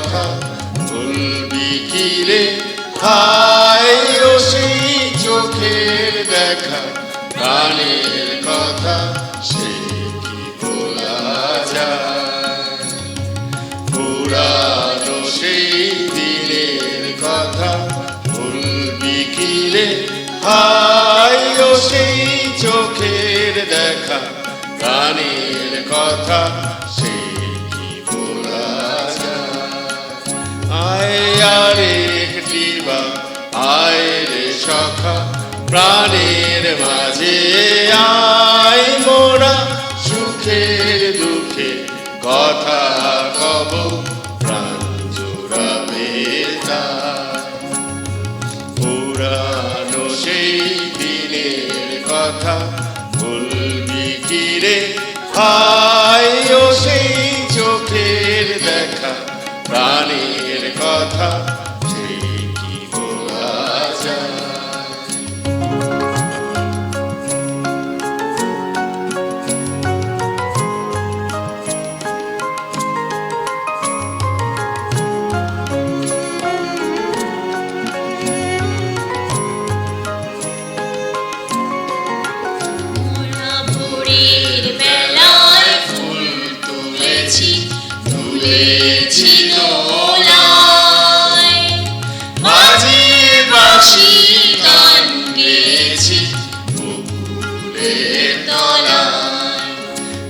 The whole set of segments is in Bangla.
কথা বলবি কি রে, হায় ও সেই চোখের দেখা, প্রাণের কথা সে কি বলা যায়। পুরানো সেই দিনের কথা বলবি কি রে, হায় ও সেই চোখের দেখা, প্রাণের কথা সে কি বলা যায়। আয় আরে একটিবা আয় রে সখা, প্রাণের মাঝে আয় মোরা, সুখের দুঃখে কথা কব, প্রাণ জোড়াবে তাই। পুরানো সেই দিনের কথা বলবি কি রে, হায় ও সেই চোখের দেখা, প্রাণের কথা সে কি বলা যায়। তুলেছি দোলায়, মাঝির বাঁশি গান গেয়েছি পুকুরের তলায়।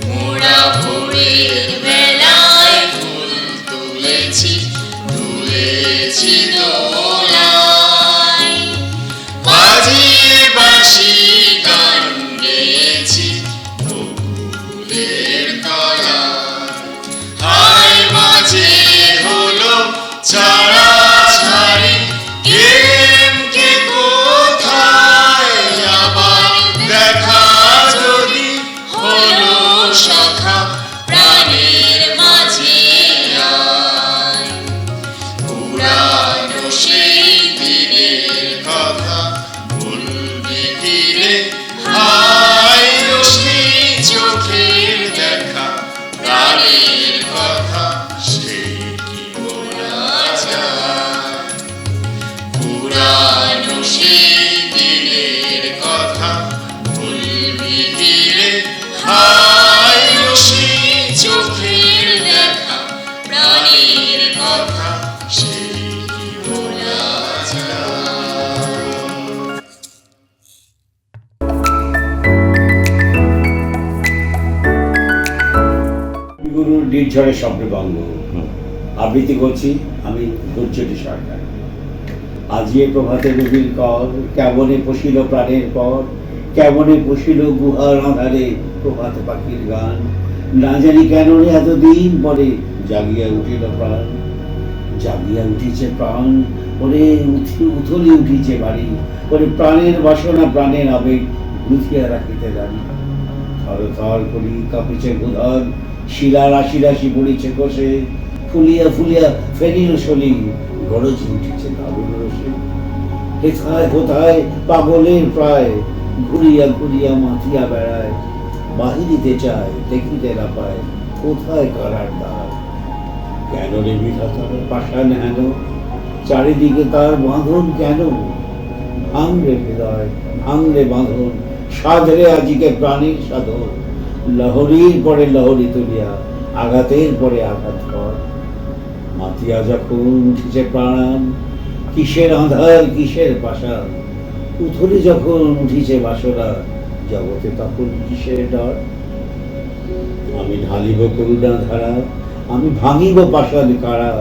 মোরা ভোরের বেলায় ফুল তুলেছি দোলায়, মাঝির বাঁশি গান গেয়েছি পুকুরের তলায়। হলো ছাড়া ছাড়ি কে কোথায়, আবার দেখা যদি হলো সখা, প্রাণের মাঝে আয়। পুরানো সেই দিনের কথা বলবি কি রে, হায় ও সেই চোখের দেখা, প্রাণের কথা সে কি বলা যায়। পুরানো সেই দিনের কথা বলবি কি রে, হায় ও সেই চোখের দেখা, প্রাণের কথা সে কি বলা যায়। গুরুর নির্ঝরের শব্দবঙ্গ আবৃত্তি করছি আমি দুর্যোগী সরকার। আজি এ প্রভাতে রবির কর, কেমনে পশিল প্রাণের পর, কেমনে পশিল গুহার আধারে প্রভাত পাখির গান। না জানি কেন রে এতদিন পরে জাগিয়া উঠিল প্রাণ, জাগিয়া উঠিছে প্রাণ, ওরে উথলি উঠিছে বাড়ি, ওরে প্রাণের বাসনা প্রাণের আবেগ গুছিয়া রাখিতে জানি। থর থর করি কাঁপিছে গুধর, শিলা রাশি রাশি পড়িছে কোষে, ফুলিয়া ফুলিয়া ফেরিল সলি, গরজি উঠিছে দারুণ রসে। হেথায় কোথায় পাগলের প্রায়, ঘুরিয়া ঘুরিয়া মাথিয়া বেড়ায়, বাহিরিতে চায় দেখিতে না পায়, কোথায় কারার দ্বার। কেন রে বিধাতার পাষাণ হেন, চারিদিকে তার বাঁধন কেন। ভাঙরে হৃদয় ভাঙরে বাঁধন, সাধরে আজিকে প্রাণীর সাধন। লহরীর পরে লহরী তুলিয়া, আঘাতের পরে আঘাত কর। মাতিয়া যখন উঠিছে প্রাণ, কিসের আঁধার কিসের পাশান। উথলি যখন উঠিছে বাসনা, জগতে তখন কিসের ডর। আমি ঢালিব করুণা ধারা, আমি ভাঙিব পাষাণ কারা,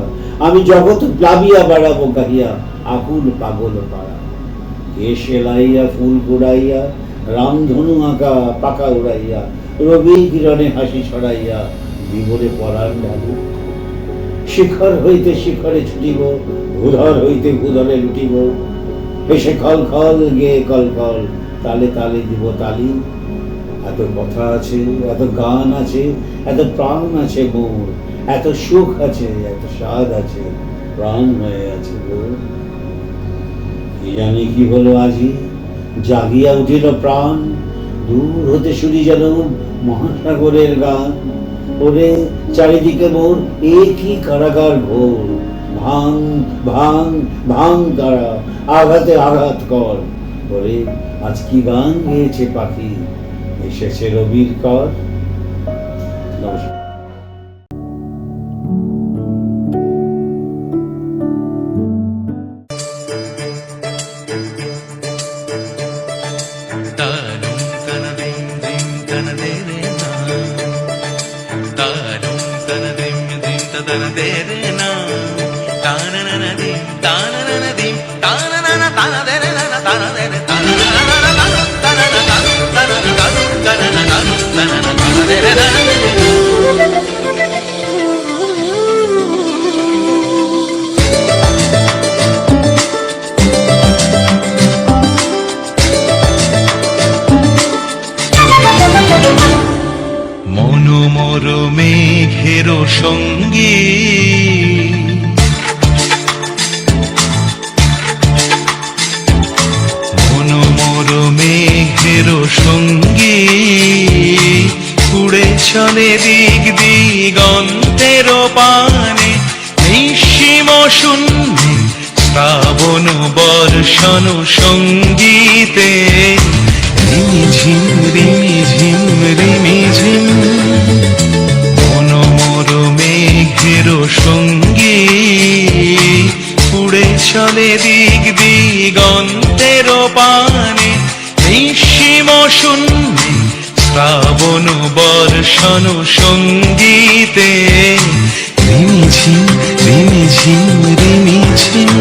আমি জগৎ প্লাবিয়া বাড়াবো গাহিয়া আকুল পাগল পাড়া। কে সেলাইয়া ফুল কুড়াইয়া, রামধনু আঁকা পাকা উড়াইয়া, রবি কিরণে হাসি ছড়াইয়া বিবরে পরাণ ঢালু। শিখর হইতে শিখরে ছুটিব, ভূধর হইতে ভূধরে লুটিব। হেসে খল খল গেয়ে কল কল, তালে তালে দিব তালি। এত কথা আছে, এত গান আছে, এত প্রাণ আছে মোর, এত সুখ আছে, এত স্বাদ আছে, প্রাণ হয়ে আছে মোর। কি জানি কি হলো আজি, জাগিয়া উঠিল প্রাণ। দূর হতে শুনি যেন মহাসাগরের গান। ওরে চারিদিকে মোর এ কি কারাগার ঘোর, ভাঙ ভাঙ ভাঙ তারা, আঘাতে আঘাত কর। ওরে আজ কি গান গেয়েছে পাখি, এসেছে রবির কর। নমস্কার। താനും തനതിം ദിം തനദേരെ നാ താനും തനതിം ദിം തനദേരെ നാ താനനനദിം താനനനദിം താനനന തനദേരെ നന തനദേരെ തനനന തനദേരെ നന মনোমর মেঘের সঙ্গী মনোমর মেঘের সঙ্গী উড়ে চলে দিক দিগন্তের পানে নিঃসীম শূন্যে শ্রাবণ বর্ষণ সঙ্গীতে রিমিঝিম রিমিঝিম রিমিঝিম মনোমর মেঘের সঙ্গী উড়ে চলে দিক দিগন্তের পানে নিঃসীম শূন্যে শ্রাবণ বর্ষণ সঙ্গীতে রিমিঝিম রিমিঝিম রিমিঝিম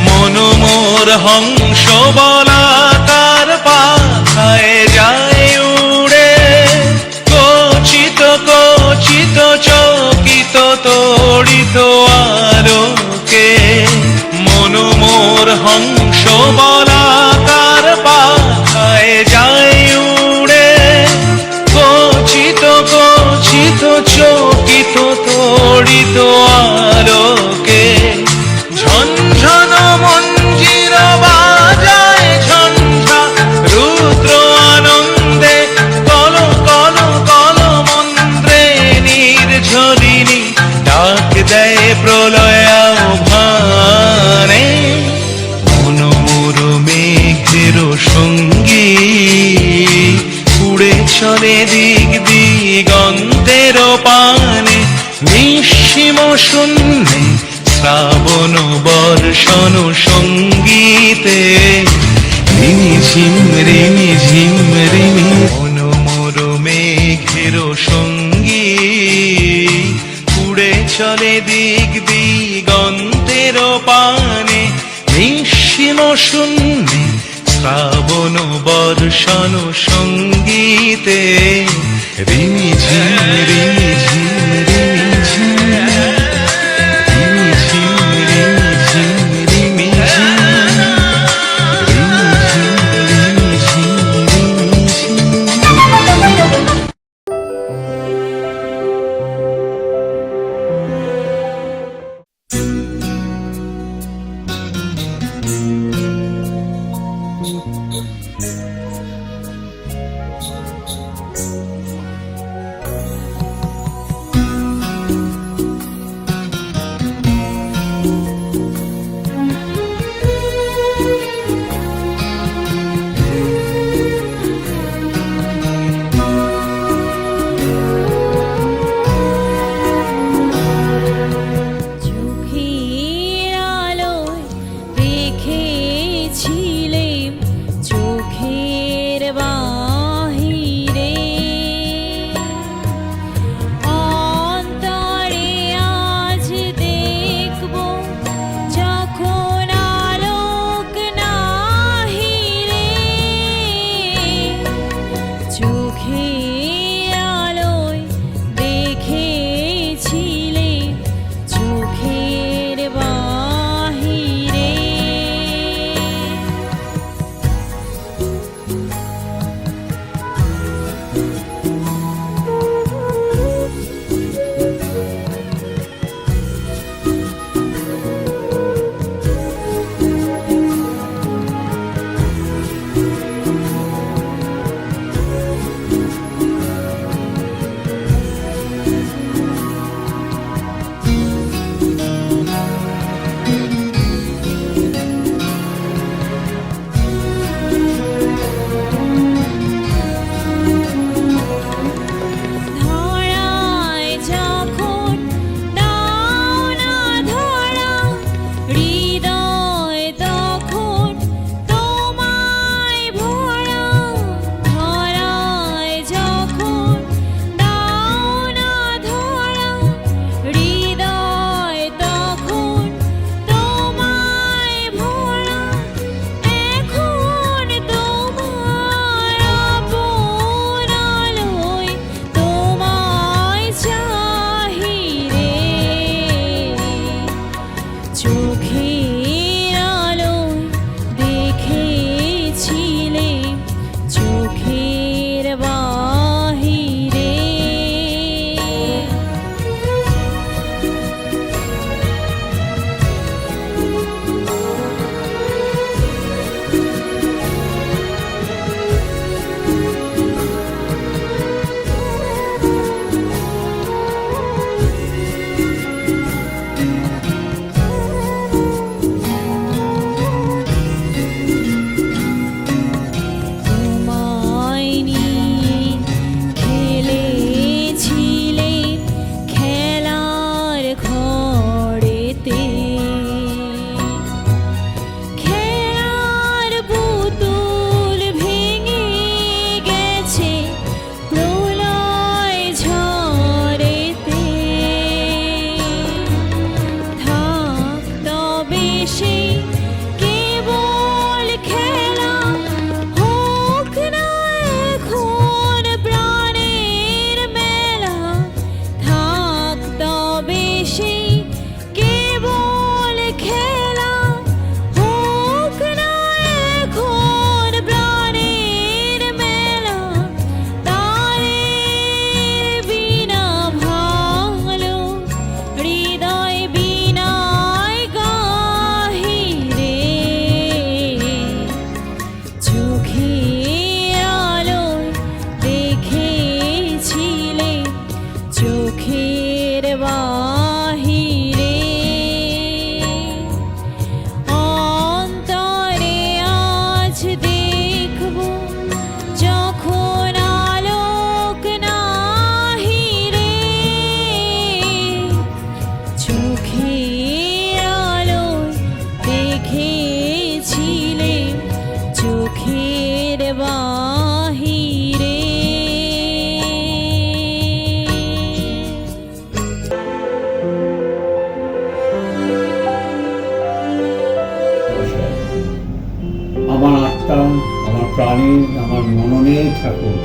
মনোমর হংস বলাকার পাখায় যায় উড়ে কচিত কচিত চকিত তড়িত আলোকে মনোমর হংস বলাকার পাখায় যায় উড়ে কচিত কচিত চকিত তড়িত আলোকে ঝনঝন মঞ্জির বাজায় ঝঞ্ঝা রুদ্র আনন্দে কল কল কল মন্ত্রে নির্ঝরিণী ডাক দেয় প্রলয় আহ্বানে মনোমর মেঘের সঙ্গী উড়ে চলে দিক দিগন্তের পানে নিঃসীম শূন্যে শ্রাবণ বর্ষণ সঙ্গীতে রিমিঝিম রিমিঝিম রিমি মনোমর মেঘের সঙ্গী উড়ে চলে দিক দিগন্তের পানে নিঃসীম শূন্যে শ্রাবণ বর্ষণ সঙ্গীতে রিমিঝিম রিমিঝিম রিমিঝিম ঠাকুর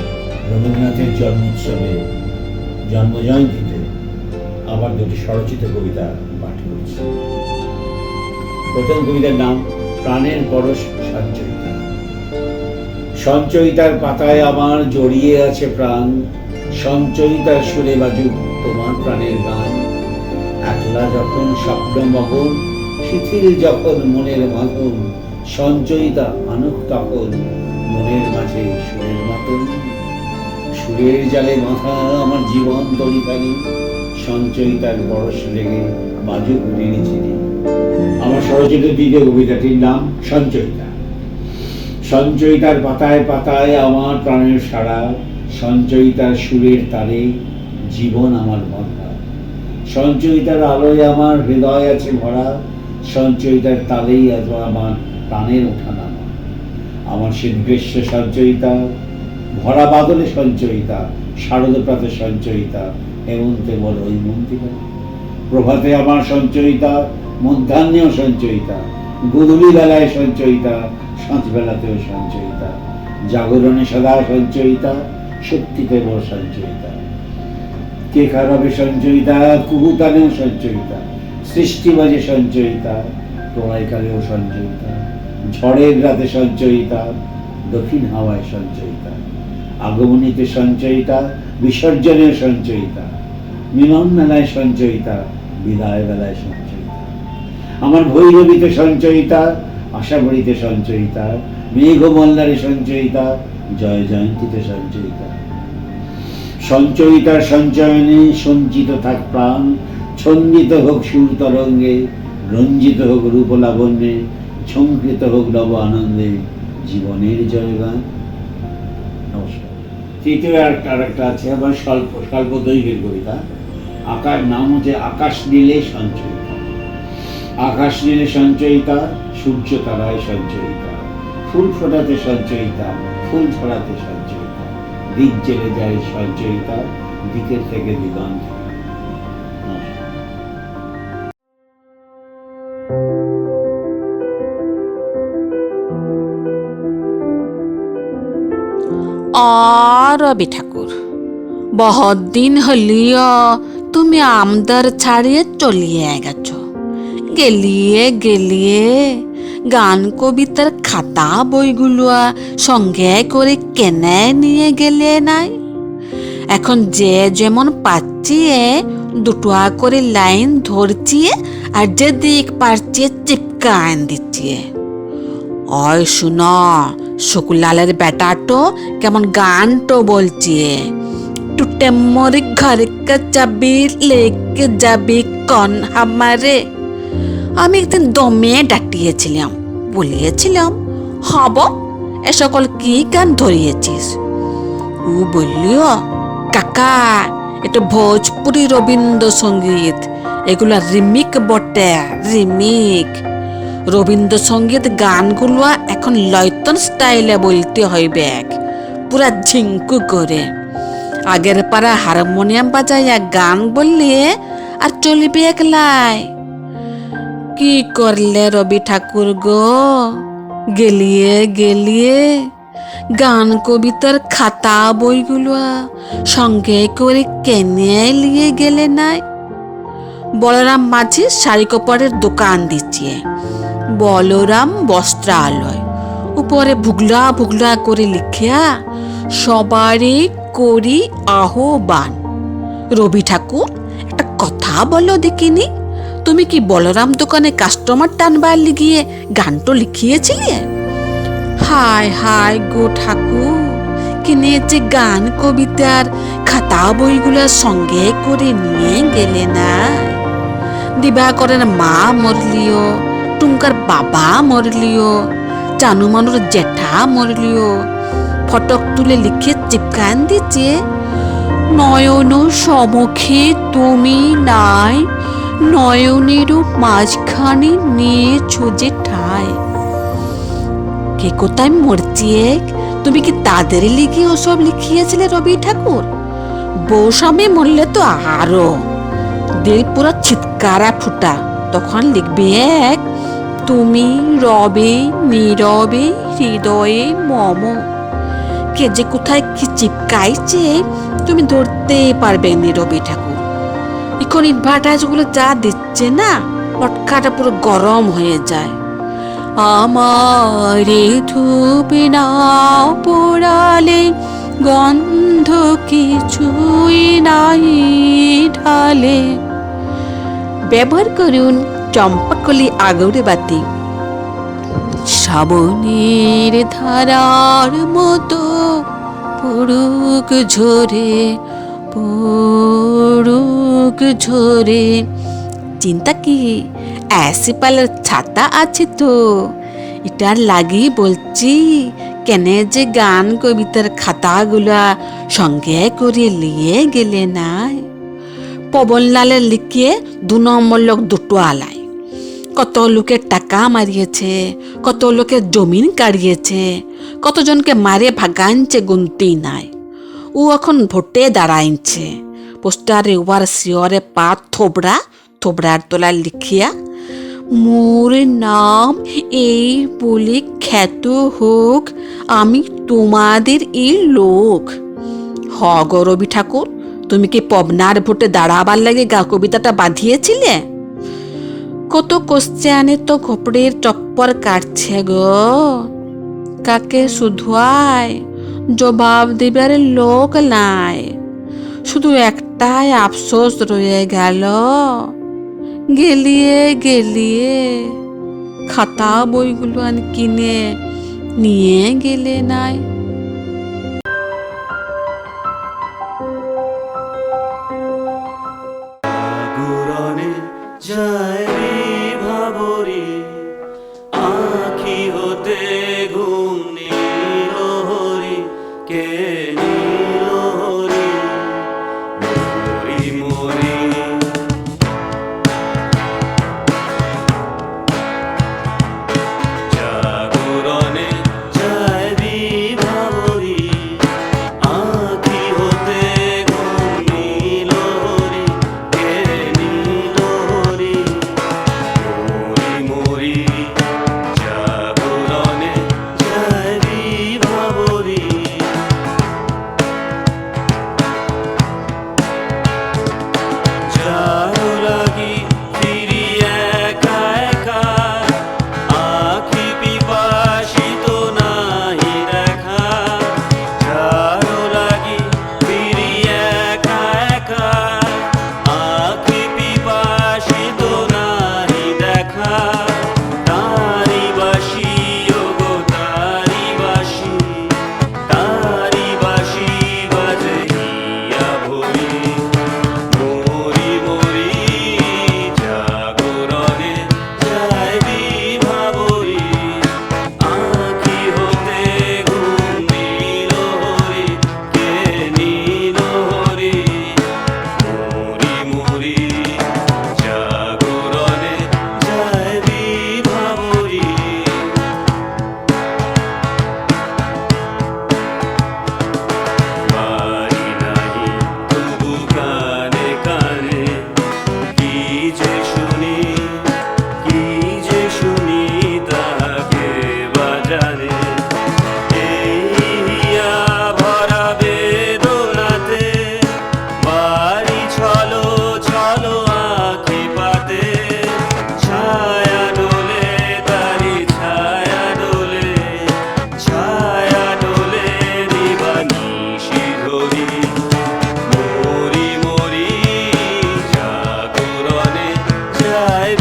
রবীন্দ্রনাথের জন্মোৎসবে জন্মজয়ন্তীতে আবার দুটি স্বরচিত কবিতা পাঠ করছি। প্রথম কবিতার নাম প্রাণের পরশ সঞ্চয়িতা। সঞ্চয়িতার পাতায় আমার জড়িয়ে আছে প্রাণ, সঞ্চয়িতার সুরে বাজুক তোমার প্রাণের গান। একলা যখন স্বপ্নমগন, শিথিল যখন মনের মাধন, সঞ্চয়িতা আনুক তখন মনের মাঝে সুরের মতন। সুরের জালে মাথা আমার জীবন তরিখানি, সঞ্চয়িতার বরস লেগে বাজুক ঋণী চিনি। আমার স্বরচিত দ্বিতীয় কবিতাটির নাম সঞ্চয়িতা। সঞ্চয়িতার পাতায় পাতায় আমার প্রাণের সাড়া, সঞ্চয়িতার সুরের তারে জীবন আমার বন্ধা। সঞ্চয়িতার আলোয় আমার হৃদয় আছে ভরা, সঞ্চয়িতার তালেই আজ আমার প্রাণের ওঠানামা। আমার শীতগ্রীষ্ম সঞ্চয়িতা, ভরা বাদলে সঞ্চয়িতা, শারদপ্রাতে সঞ্চয়িতা, হেমন্তে বড় হৈমন্তিকা। প্রভাতে আমার সঞ্চয়িতা, মধ্যাহ্নেও সঞ্চয়িতা, গোধূলি বেলায় সঞ্চয়িতা, সাঁঝবেলাতেও সঞ্চয়িতা। জাগরণে সদা সঞ্চয়িতা, শক্তিতে বড় সঞ্চয়িতা। কে খারাপে সঞ্চয়িতা, কুহুতানেও সঞ্চয়িতা, সৃষ্টিবাজে সঞ্চয়িতা, প্রলয়কালেও সঞ্চয়িতা। ঝড়ের রাতে সঞ্চয়িতা, দক্ষিণ হাওয়ায় সঞ্চয়িতা। আগমনীতে সঞ্চয়িতা, বিসর্জনেও সঞ্চয়িতা। মিলন মেলায় সঞ্চয়িতা, বিদায় বেলায় সঞ্চয়িতা। আমার ভৈরবীতে সঞ্চয়িতা, আশাবড়িতে সঞ্চয়িতা, মেঘমল্লারে সঞ্চয়িতা, জয় জয়ন্তীতে সঞ্চয়িতা। সঞ্চয়িতার সঞ্চয়নে সঞ্চিত থাক প্রাণ, ছন্দিত হোক সুর তরঙ্গে, রঞ্জিত হোক রূপ লাবণ্যে, ঝঙ্কৃত হোক নব আনন্দে জীবনের জয়গান। নমস্কার। তৃতীয় আরেকটা আছে আবার স্বল্প দৈর্ঘ্যের কবিতা। নাম হচ্ছে আকাশ নীলে সঞ্চয়িতা। আকাশ নীলে সঞ্চয়িতা, সূর্য তারায় সঞ্চয়িতা, ফুল ফোটাতে সঞ্চয়িতা, ফুল ছড়াতে সঞ্চয়িতা। দিক জেলে যায় সঞ্চয়িতা, দিকের থেকে দিগন্তে। রবি ঠাকুর, বহুত দিন হলিও তুমি আমদার ছাড়িয়ে চলিয়ে গেছ। গেলিয়ে গান কবিতার খাতা বইগুলো সঙ্গে করে কেনে নিয়ে গেলে নাই? এখন যে যেমন পাচ্ছি দুটো করে লাইন ধরছি, আর যে দিক পারছি চিপকা আন দিচ্ছি। ওই শুনো, শুকুলালের বেটাটো কেমন গানটো বলছে, টুটে মরি ঘর কা চাবি লেকে যাবি কন হামারে। আমি একদিন দমে ডাটিয়েছিলাম, বলিয়েছিলাম হব এ সকল কি গান ধরিয়েছিস? ও বললিও, কাকা এটা ভোজপুরি রবীন্দ্রসঙ্গীত, এগুলা রিমিক বটে, রিমিক। রবীন্দ্রসঙ্গীত গানগুলো এখন লয়তন স্টাইলে বলতে হইবে, পুরা ঝিঙ্কু করে। আগের পারা হারমোনিয়াম বাজাইয়া গান বললে আর চলিবে একলাই। কি করলে রবি ঠাকুর গো, গেলিয়ে গান কবিতার খাতা বইগুলো সঙ্গে করে কেনে নিয়ে গেলে নাই? বলরাম মাঝি শাড়ি কাপড়ের দোকান দিচ্ছে, বলরাম বস্ত্রালয়, উপরে ভুগলা ভুগলা করে লিখিয়া সবারই করি আহ্বান। রবি ঠাকুর, একটা কথা বলো দেখিনি, তুমি কি বলরাম দোকানে কাস্টমার টানবার লিগিয়ে গানটো লিখিয়েছিলে? হায় হায় গো ঠাকুর, কিনেছে গান কবিতার খাতা বইগুলোর সঙ্গে করে নিয়ে গেলে না? দিবাকরের মা মরলিও, টুঙ্কার বাবা মরলিও, চানু মানুর জেঠা মরলিও, ফটক তুলে লিখে চিপকান দিচ্ছে, নয়ন সমুখে তুমি নাই, নয়নেরও মাঝখানে নিয়েছো যে ঠাই। কে কোথায় মরছি, তুমি কি তাদের লিখে ওসব লিখিয়েছিলে রবি ঠাকুর? বউ স্বামী মরলে তো আরো দিল পুরো ছিটকারা ফুটা, তখন লিখবে এক, তুমি রবে নীরবে হৃদয়ে মম। কে যে কোথায় কি চিপকাইছে তুমি ধরতে পারবে নি রবি ঠাকুর। এখন ইনভার্টারগুলো যা দিচ্ছে না, পটকাটা পুরো গরম হয়ে যায়। আমার ধূপ না পোড়ালে গন্ধ কিছুই নাই ঢালে। ব্যবহার করুন চম্পাকলি আগরবাতি। শ্রাবণের ধারার মতো পড়ুক ঝরে, পড়ুক ঝরে। চিন্তা কি, ऐसे পালের ছাতা আছে তো, এটার লাগি বলছি কেনে যে গান কবিতার খাতাগুলা সঙ্গে করে নিয়ে গেলে নাই। পবনলালের লিখিয়ে 2 নম্বর লোক দুটো আলাই। কত লোকের টাকা মারিয়েছে, কত লোকের জমিন কাড়িয়েছে, কতজনকে মারে ভাগাইছে গুনতি নাই। ও এখন ভোটে দাঁড়াইছে, পোস্টারে ওয়ার শিওরে পা থোবড়া থোবড়ার তোলা লিখিয়া মোর নাম এই বলে খ্যাত হোক, আমি তোমাদের এই লোক। হ গো রবি ঠাকুর, তুমি কি পবনার ভোটে দাঁড়াবার লাগে গা কবিতাটা বাঁধিয়েছিলে? কত কোশ্চেনে তো খোপড়ের চপ্পর কাটছে গো, কাকে শুধুয়ায় জবাব দেবার লোক নাই। শুধু একটাই আফসোস রয়ে গেল, গেলিয়ে গেলিয়ে খাতা বইগুলো কিনে নিয়ে গেলে নাই। গুরনে যায় ভাবরি আখি হতে ঘুম নীলহরি, কে নীলহরি মরি মরি। জাগরণে যায় ভাবরি আখি হতে ঘুম নীলহরি, কে নীলহরি মরি মরি। জাগরণে যায় ভাবরি যাও লাগি ফিরি একা একা, আখি পিপাসিত নাহি দেখা। যাও লাগি ফিরি একা একা, আখি পিপাসিত নাহি দেখা। তারি বাসি ওগো তারি বাসি, তারি বাসি বাজে হিয়া ভরি মরি মরি। জাগরণে যায় ভাবরি আখি হতে ঘুম নীলহরি, কে নীলহরি মরি মরি। জাগরণে যায় ভাবরি বাড়ি নাহি তবু কানে কানে, কি যে শুনি কি যে শুনি তাকে বাজারে। এই হিয়া ভরা বেদনাতে বাড়ি ছলো ছলো আখি পাতে। ছায়া ডোলে তারি ছায়া ডোলে, ছায়া ডোলে দিবানিশি ধরি মরি মরি। জাগরণে যায়